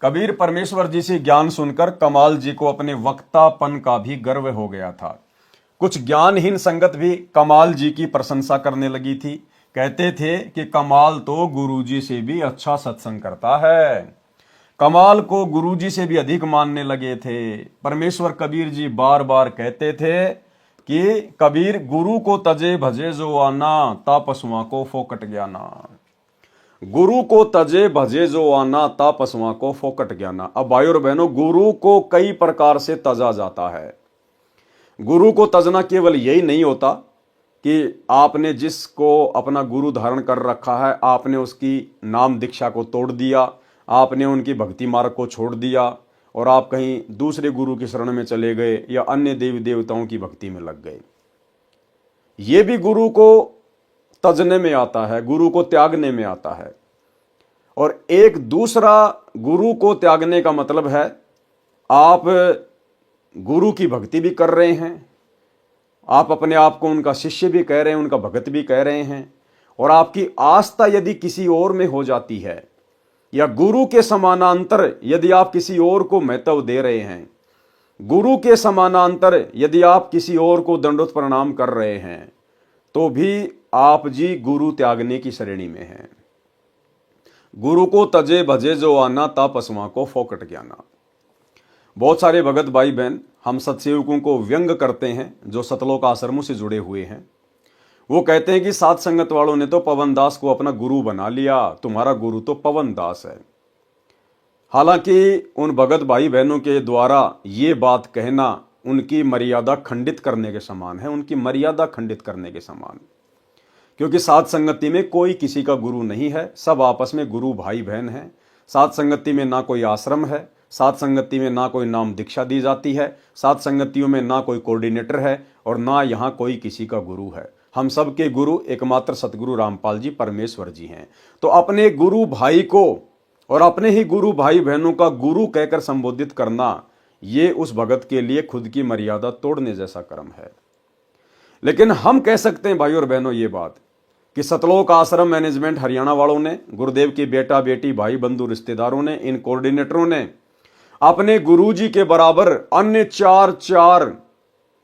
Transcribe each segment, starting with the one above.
कबीर परमेश्वर जी से ज्ञान सुनकर कमाल जी को अपने वक्तापन का भी गर्व हो गया था। कुछ ज्ञानहीन संगत भी कमाल जी की प्रशंसा करने लगी थी। कहते थे कि कमाल तो गुरुजी से भी अच्छा सत्संग करता है। कमाल को गुरुजी से भी अधिक मानने लगे थे। परमेश्वर कबीर जी बार बार कहते थे कि कबीर गुरु को तजे भजे जो आना, ता पशुआ को फोकट ज्ञाना। गुरु को तजे भजे जो आना, ता पशुआ को फोकट ज्ञाना। अब भाई और बहनों, गुरु को कई प्रकार से तजा जाता है। गुरु को तजना केवल यही नहीं होता कि आपने जिसको अपना गुरु धारण कर रखा है, आपने उसकी नाम दीक्षा को तोड़ दिया, आपने उनकी भक्ति मार्ग को छोड़ दिया और आप कहीं दूसरे गुरु की शरण में चले गए या अन्य देवी देवताओं की भक्ति में लग गए। ये भी गुरु को तजने में आता है, गुरु को त्यागने में आता है। और एक दूसरा गुरु को त्यागने का मतलब है आप गुरु की भक्ति भी कर रहे हैं, आप अपने आप को उनका शिष्य भी कह रहे हैं, उनका भगत भी कह रहे हैं, और आपकी आस्था यदि किसी और में हो जाती है या गुरु के समानांतर यदि आप किसी और को महत्व दे रहे हैं, गुरु के समानांतर यदि आप किसी और को दंडोत प्रणाम कर रहे हैं, तो भी आप जी गुरु त्यागने की श्रेणी में हैं। गुरु को तजे भजे जो आना, ता पशुआ को फोकट ज्ञाना। बहुत सारे भगत भाई बहन हम सत्सेवकों को व्यंग करते हैं जो सतलोक आश्रमों से जुड़े हुए हैं। वो कहते हैं कि सात संगत वालों ने तो पवन दास को अपना गुरु बना लिया, तुम्हारा गुरु तो पवन दास है। हालांकि उन भगत भाई बहनों के द्वारा ये बात कहना उनकी मर्यादा खंडित करने के समान है, उनकी मर्यादा खंडित करने के समान। क्योंकि सात संगति में कोई किसी का गुरु नहीं है, सब आपस में गुरु भाई बहन हैं। सात संगति में ना कोई आश्रम है, सात संगति में ना कोई नाम दीक्षा दी जाती है, सात संगतियों में ना कोई कोऑर्डिनेटर है और ना यहाँ कोई किसी का गुरु है। हम सब के गुरु एकमात्र सतगुरु रामपाल जी परमेश्वर जी हैं। तो अपने गुरु भाई को और अपने ही गुरु भाई बहनों का गुरु कहकर संबोधित करना, ये उस भगत के लिए खुद की मर्यादा तोड़ने जैसा कर्म है। लेकिन हम कह सकते हैं भाई और बहनों ये बात कि सतलोक आश्रम मैनेजमेंट हरियाणा वालों ने, गुरुदेव की बेटा बेटी भाई बंधु रिश्तेदारों ने, इन कोऑर्डिनेटरों ने अपने गुरुजी के बराबर अन्य चार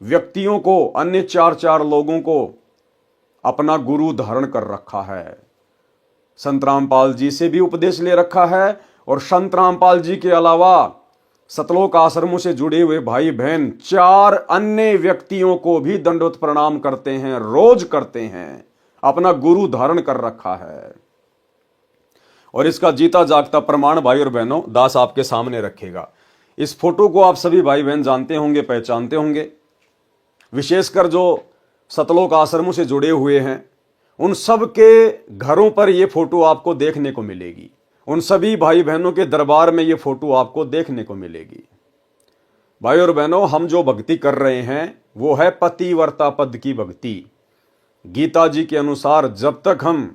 व्यक्तियों को, अन्य चार लोगों को अपना गुरु धारण कर रखा है। संत रामपाल जी से भी उपदेश ले रखा है और संत रामपाल जी के अलावा सतलोक आश्रमों से जुड़े हुए भाई बहन चार अन्य व्यक्तियों को भी दंडवत प्रणाम करते हैं, रोज करते हैं, अपना गुरु धारण कर रखा है। और इसका जीता जागता प्रमाण भाई और बहनों दास आपके सामने रखेगा। इस फोटो को आप सभी भाई बहन जानते होंगे, पहचानते होंगे। विशेषकर जो सतलोक आश्रमों से जुड़े हुए हैं उन सब के घरों पर यह फोटो आपको देखने को मिलेगी, उन सभी भाई बहनों के दरबार में यह फोटो आपको देखने को मिलेगी। भाई और बहनों, हम जो भक्ति कर रहे हैं वो है पतिव्रता पद की भक्ति। गीता जी के अनुसार जब तक हम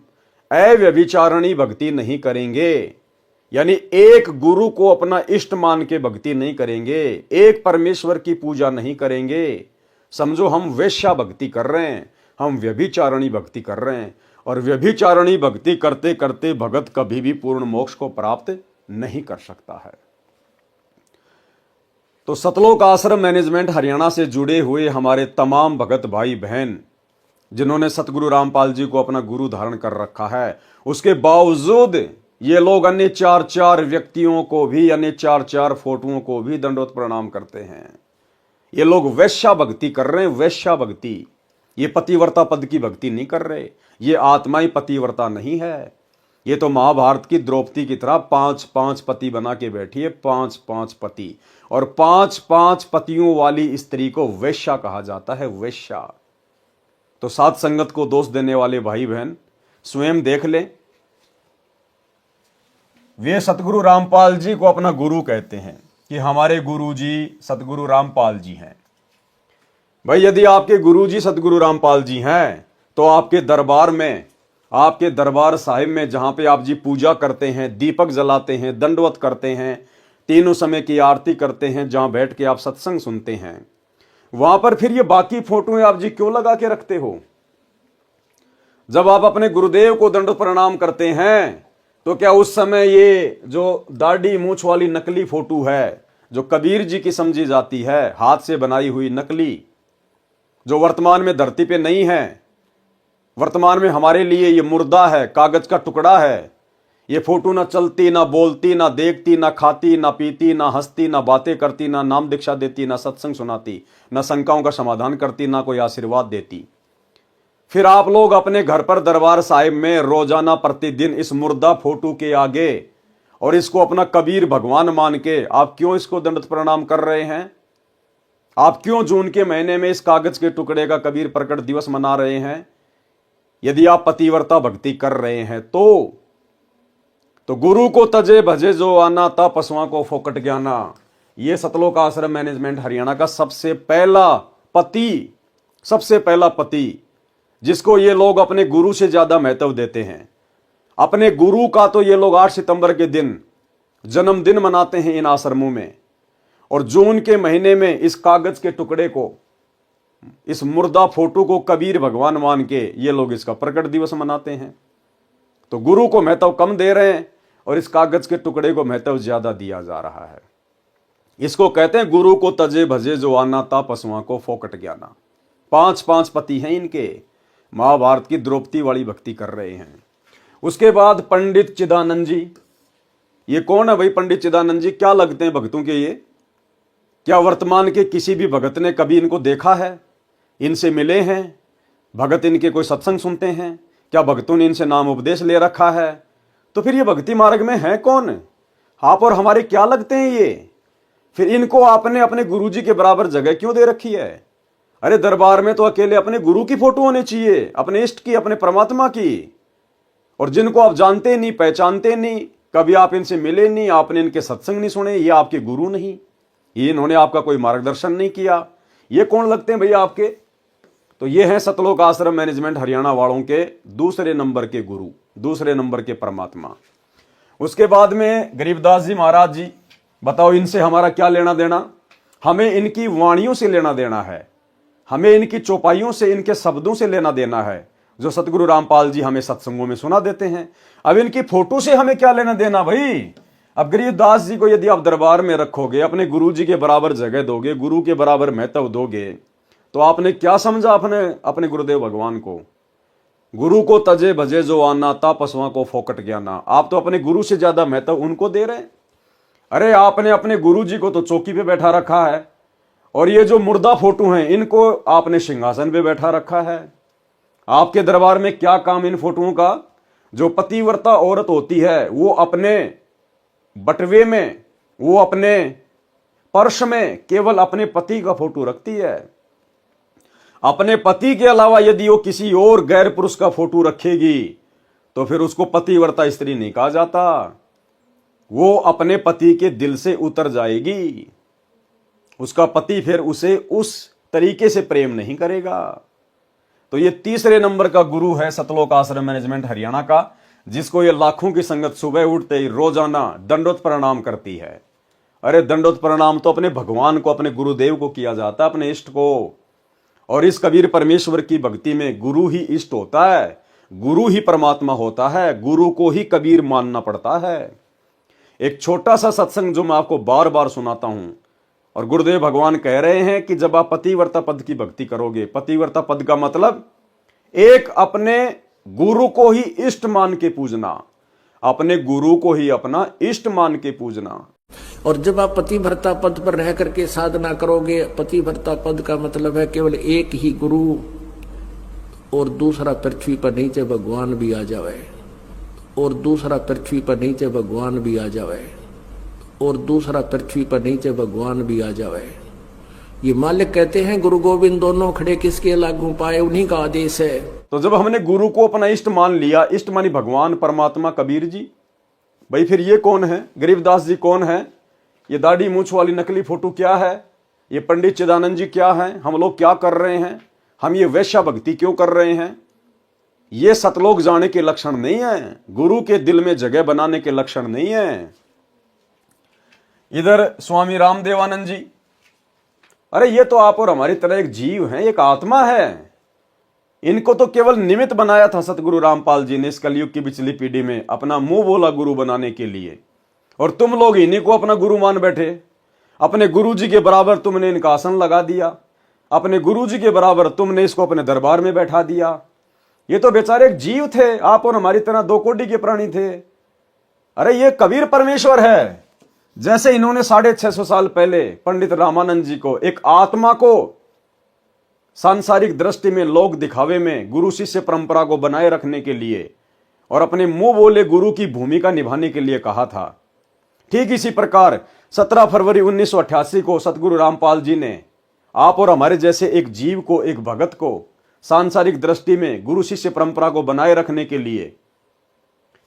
अव्यभिचारणी भक्ति नहीं करेंगे, यानी एक गुरु को अपना इष्ट मान के भक्ति नहीं करेंगे, एक परमेश्वर की पूजा नहीं करेंगे, समझो हम वेश्या भक्ति कर रहे हैं, हम व्यभिचारणी भक्ति कर रहे हैं। और व्यभिचारणी भक्ति करते करते भगत कभी भी पूर्ण मोक्ष को प्राप्त नहीं कर सकता है। तो सतलोक आश्रम मैनेजमेंट हरियाणा से जुड़े हुए हमारे तमाम भगत भाई बहन जिन्होंने सतगुरु रामपाल जी को अपना गुरु धारण कर रखा है, उसके बावजूद ये लोग अन्य चार व्यक्तियों को भी, अन्य चार फोटोओं को भी दंडवत प्रणाम करते हैं। ये लोग वैश्या भक्ति कर रहे हैं, वैश्या भक्ति। ये पतिव्रता पद की भक्ति नहीं कर रहे। ये आत्मा ही पतिव्रता नहीं है। ये तो महाभारत की द्रौपदी की तरह पांच पति बना के बैठी है, पांच पति। और पांच पतियों वाली स्त्री को वैश्या कहा जाता है, वैश्या। तो सात संगत को दोष देने वाले भाई बहन स्वयं देख लें। वे सतगुरु रामपाल जी को अपना गुरु कहते हैं कि हमारे गुरु जी सतगुरु रामपाल जी हैं। भाई, यदि आपके गुरु जी सतगुरु रामपाल जी हैं तो आपके दरबार में, आपके दरबार साहिब में जहां पे आप जी पूजा करते हैं, दीपक जलाते हैं, दंडवत करते हैं, तीनों समय की आरती करते हैं, जहां बैठ के आप सत्संग सुनते हैं, वहां पर फिर ये बाकी फोटोएं आप जी क्यों लगा के रखते हो? जब आप अपने गुरुदेव को दंड प्रणाम करते हैं, तो क्या उस समय ये जो दाढ़ी मूछ वाली नकली फोटो है, जो कबीर जी की समझी जाती है, हाथ से बनाई हुई नकली, जो वर्तमान में धरती पे नहीं है, वर्तमान में हमारे लिए ये मुर्दा है, कागज का टुकड़ा है, ये फोटो ना चलती, ना बोलती, ना देखती, ना खाती, ना पीती, ना हंसती, ना बातें करती, ना नाम दीक्षा देती, ना सत्संग सुनाती, ना शंकाओं का समाधान करती, ना कोई आशीर्वाद देती, फिर आप लोग अपने घर पर दरबार साहिब में रोजाना प्रतिदिन इस मुर्दा फोटो के आगे और इसको अपना कबीर भगवान मान के आप क्यों इसको दंडवत प्रणाम कर रहे हैं? आप क्यों जून के महीने में इस कागज के टुकड़े का कबीर प्रकट दिवस मना रहे हैं? यदि आप पतिव्रता भक्ति कर रहे हैं तो गुरु को तजे भजे जो आना, ता पशुओं को फोकट ज्ञाना। यह सतलोक आश्रम मैनेजमेंट हरियाणा का सबसे पहला पति जिसको ये लोग अपने गुरु से ज्यादा महत्व देते हैं। अपने गुरु का तो ये लोग 8 सितंबर के दिन जन्मदिन मनाते हैं इन आश्रमों में, और जून के महीने में इस कागज के टुकड़े को, इस मुर्दा फोटो को कबीर भगवान मान के ये लोग इसका प्रकट दिवस मनाते हैं। तो गुरु को महत्व कम दे रहे हैं और इस कागज के टुकड़े को महत्व ज्यादा दिया जा रहा है। इसको कहते हैं गुरु को तजे भजे जो आना, ता पशुओं को फोकट ज्ञाना। 5 पति हैं इनके, महाभारत की द्रौपदी वाली भक्ति कर रहे हैं। उसके बाद पंडित चिदानंद जी, ये कौन है भाई पंडित चिदानंद जी? क्या लगते हैं भक्तों के ये? क्या वर्तमान के किसी भी भगत ने कभी इनको देखा है? इनसे मिले हैं? भगत इनके कोई सत्संग सुनते हैं? क्या भक्तों ने इनसे नाम उपदेश ले रखा है? तो फिर ये भक्ति मार्ग में है कौन? आप और हमारे क्या लगते हैं ये? फिर इनको आपने अपने गुरु जी के बराबर जगह क्यों दे रखी है? अरे दरबार में तो अकेले अपने गुरु की फोटो होनी चाहिए, अपने इष्ट की, अपने परमात्मा की। और जिनको आप जानते नहीं, पहचानते नहीं, कभी आप इनसे मिले नहीं, आपने इनके सत्संग नहीं सुने, ये आपके गुरु नहीं, ये इन्होंने आपका कोई मार्गदर्शन नहीं किया, ये कौन लगते हैं भैया आपके? तो ये हैं सतलोक आश्रम मैनेजमेंट हरियाणा वालों के दूसरे नंबर के गुरु, दूसरे नंबर के परमात्मा। उसके बाद में गरीबदास जी महाराज जी, बताओ इनसे हमारा क्या लेना देना? हमें इनकी वाणियों से लेना देना है, हमें इनकी चौपाइयों से, इनके शब्दों से लेना देना है, जो सतगुरु रामपाल जी हमें सत्संगों में सुना देते हैं। अब इनकी फोटो से हमें क्या लेना देना भाई? अब गरीबदास जी को यदि आप दरबार में रखोगे, अपने गुरु जी के बराबर जगह दोगे, गुरु के बराबर महत्व दोगे, तो आपने क्या समझा अपने गुरुदेव भगवान को? गुरु को तजे भजे जो आना, ता पशुओं को फोकट ज्ञाना। आप तो अपने गुरु से ज्यादा महत्व उनको दे रहे हैं। अरे आपने अपने गुरु जी को तो चौकी पे बैठा रखा है, और ये जो मुर्दा फोटो हैं इनको आपने सिंहासन पे बैठा रखा है। आपके दरबार में क्या काम इन फोटोओं का? जो पतिव्रता औरत होती है वो अपने बटवे में, वो अपने पर्स में केवल अपने पति का फोटो रखती है। अपने पति के अलावा यदि वो किसी और गैर पुरुष का फोटो रखेगी तो फिर उसको पतिव्रता स्त्री नहीं कहा जाता, वो अपने पति के दिल से उतर जाएगी। उसका पति फिर उसे उस तरीके से प्रेम नहीं करेगा। तो ये तीसरे नंबर का गुरु है सतलोक आश्रम मैनेजमेंट हरियाणा का, जिसको ये लाखों की संगत सुबह उठते ही रोजाना दंडवत प्रणाम करती है। अरे दंडवत प्रणाम तो अपने भगवान को, अपने गुरुदेव को किया जाता है, अपने इष्ट को। और इस कबीर परमेश्वर की भक्ति में गुरु ही इष्ट होता है, गुरु ही परमात्मा होता है, गुरु को ही कबीर मानना पड़ता है। एक छोटा सा सत्संग जो मैं आपको बार बार सुनाता हूं, और गुरुदेव भगवान कह रहे हैं कि जब आप पतिव्रता पद की भक्ति करोगे, पतिव्रता पद का मतलब एक अपने गुरु को ही इष्ट मान के पूजना, अपने गुरु को ही अपना इष्ट मान के पूजना। और जब आप पतिव्रता पद पर रह करके साधना करोगे, पतिव्रता पद का मतलब है केवल एक ही गुरु, और दूसरा पृथ्वी पर नीचे भगवान भी आ जावे, और दूसरा पृथ्वी पर नीचे भगवान भी आ जावे, और दूसरा पृथ्वी पर नीचे भगवान भी आ जावे। ये मालिक कहते हैं गुरु गोविंद दोनों खड़े किसके लागू पाए, उन्हीं का आदेश है। तो जब हमने गुरु को अपना इष्ट मान लिया, इष्ट मानी भगवान परमात्मा कबीर जी, भाई फिर ये कौन है? गरीबदास जी कौन है? ये दाढ़ी मूछ वाली नकली फोटो क्या है? ये पंडित चिदानंद जी क्या है? हम लोग क्या कर रहे हैं? हम ये वैश्या भक्ति क्यों कर रहे हैं? ये सतलोक जाने के लक्षण नहीं है, गुरु के दिल में जगह बनाने के लक्षण नहीं है। इधर स्वामी रामदेवानंद जी, अरे ये तो आप और हमारी तरह एक जीव है, एक आत्मा है। इनको तो केवल निमित्त बनाया था सतगुरु रामपाल जी ने इस कलयुग की पिछली पीढ़ी में अपना मुंह बोला गुरु बनाने के लिए, और तुम लोग इन्हीं को अपना गुरु मान बैठे। अपने गुरु जी के बराबर तुमने इनका आसन लगा दिया, अपने गुरु जी के बराबर तुमने इसको अपने दरबार में बैठा दिया। ये तो बेचारे एक जीव थे, आप और हमारी तरह दो कोटि के प्राणी थे। अरे ये कबीर परमेश्वर है। जैसे इन्होंने 650 साल पहले पंडित रामानंद जी को एक आत्मा को सांसारिक दृष्टि में, लोक दिखावे में गुरु शिष्य परंपरा को बनाए रखने के लिए और अपने मुंह बोले गुरु की भूमिका निभाने के लिए कहा था, ठीक इसी प्रकार 17 फरवरी 1988 को सतगुरु रामपाल जी ने आप और हमारे जैसे एक जीव को, एक भगत को सांसारिक दृष्टि में गुरु शिष्य परंपरा को बनाए रखने के लिए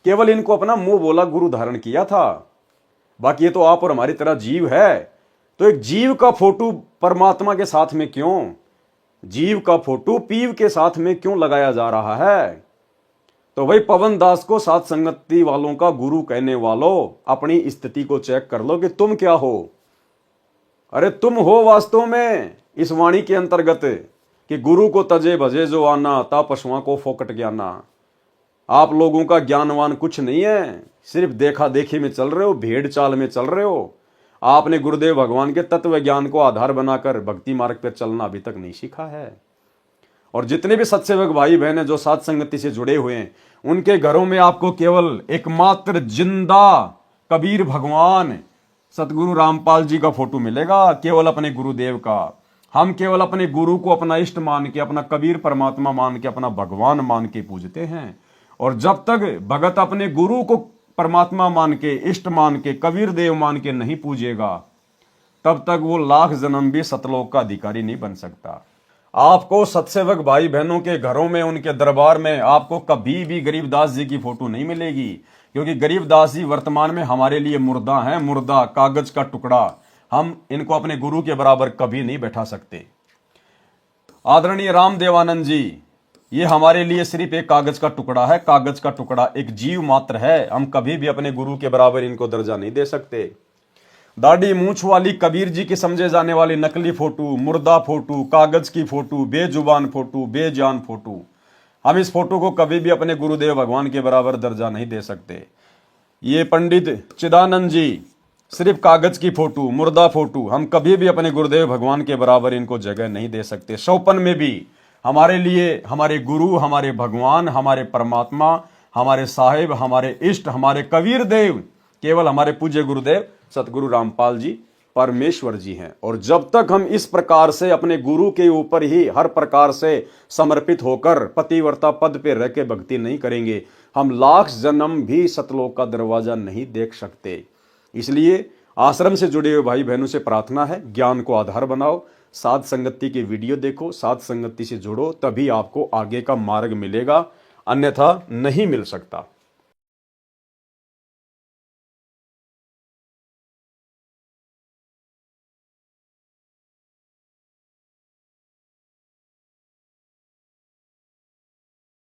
केवल इनको अपना मुंह बोला गुरु धारण किया था। बाकी ये तो आप और हमारी तरह जीव है। तो एक जीव का फोटो परमात्मा के साथ में क्यों, जीव का फोटो पीव के साथ में क्यों लगाया जा रहा है? तो भाई पवन दास को साथ संगति वालों का गुरु कहने वालों, अपनी स्थिति को चेक कर लो कि तुम क्या हो। अरे तुम हो वास्तव में इस वाणी के अंतर्गत कि गुरु को तजे भजे जो आना, ता पशुओं को फोकट ज्ञाना। आप लोगों का ज्ञानवान कुछ नहीं है, सिर्फ देखा देखी में चल रहे हो, भेड़ चाल में चल रहे हो। आपने गुरुदेव भगवान के तत्व ज्ञान को आधार बनाकर भक्ति मार्ग पर चलना अभी तक नहीं सीखा है। और जितने भी सत्सेवक भाई बहन हैं जो साथ संगति से जुड़े हुए हैं, उनके घरों में आपको केवल एकमात्र जिंदा कबीर भगवान सतगुरु रामपाल जी का फोटो मिलेगा, केवल अपने गुरुदेव का। हम केवल अपने गुरु को अपना इष्ट मान के, अपना कबीर परमात्मा मान के, अपना भगवान मान के पूजते हैं। और जब तक भगत अपने गुरु को परमात्मा मान के, इष्ट मान के, कबीर देव मान के नहीं पूजेगा, तब तक वो लाख जन्म भी सतलोक का अधिकारी नहीं बन सकता। आपको सत्सेवक भाई बहनों के घरों में, उनके दरबार में आपको कभी भी गरीबदास जी की फोटो नहीं मिलेगी, क्योंकि गरीबदास जी वर्तमान में हमारे लिए मुर्दा हैं, मुर्दा, कागज का टुकड़ा। हम इनको अपने गुरु के बराबर कभी नहीं बैठा सकते। आदरणीय रामदेवानंद जी, ये हमारे लिए सिर्फ एक कागज का टुकड़ा है, कागज का टुकड़ा, एक जीव मात्र है। हम कभी भी अपने गुरु के बराबर इनको दर्जा नहीं दे सकते। दाढ़ी मूंछ वाली कबीर जी की समझे जाने वाली नकली फोटो, मुर्दा फोटो, कागज की फोटो, बेजुबान फोटो, बेजान फोटो, हम इस फोटो को कभी भी अपने गुरुदेव भगवान के बराबर दर्जा नहीं दे सकते। ये पंडित चिदानंद जी सिर्फ कागज की फोटो, मुर्दा फोटो, हम कभी भी अपने गुरुदेव भगवान के बराबर इनको जगह नहीं दे सकते। शौपन में भी हमारे लिए हमारे गुरु, हमारे भगवान, हमारे परमात्मा, हमारे साहिब, हमारे इष्ट, हमारे कबीर देव केवल हमारे पूज्य गुरुदेव सतगुरु रामपाल जी परमेश्वर जी हैं। और जब तक हम इस प्रकार से अपने गुरु के ऊपर ही हर प्रकार से समर्पित होकर पतिव्रता पद पे रह के भक्ति नहीं करेंगे, हम लाख जन्म भी सतलोक का दरवाजा नहीं देख सकते। इसलिए आश्रम से जुड़े हुए भाई बहनों से प्रार्थना है, ज्ञान को आधार बनाओ, साध संगति के वीडियो देखो, साध संगति से जुड़ो, तभी आपको आगे का मार्ग मिलेगा, अन्यथा नहीं मिल सकता।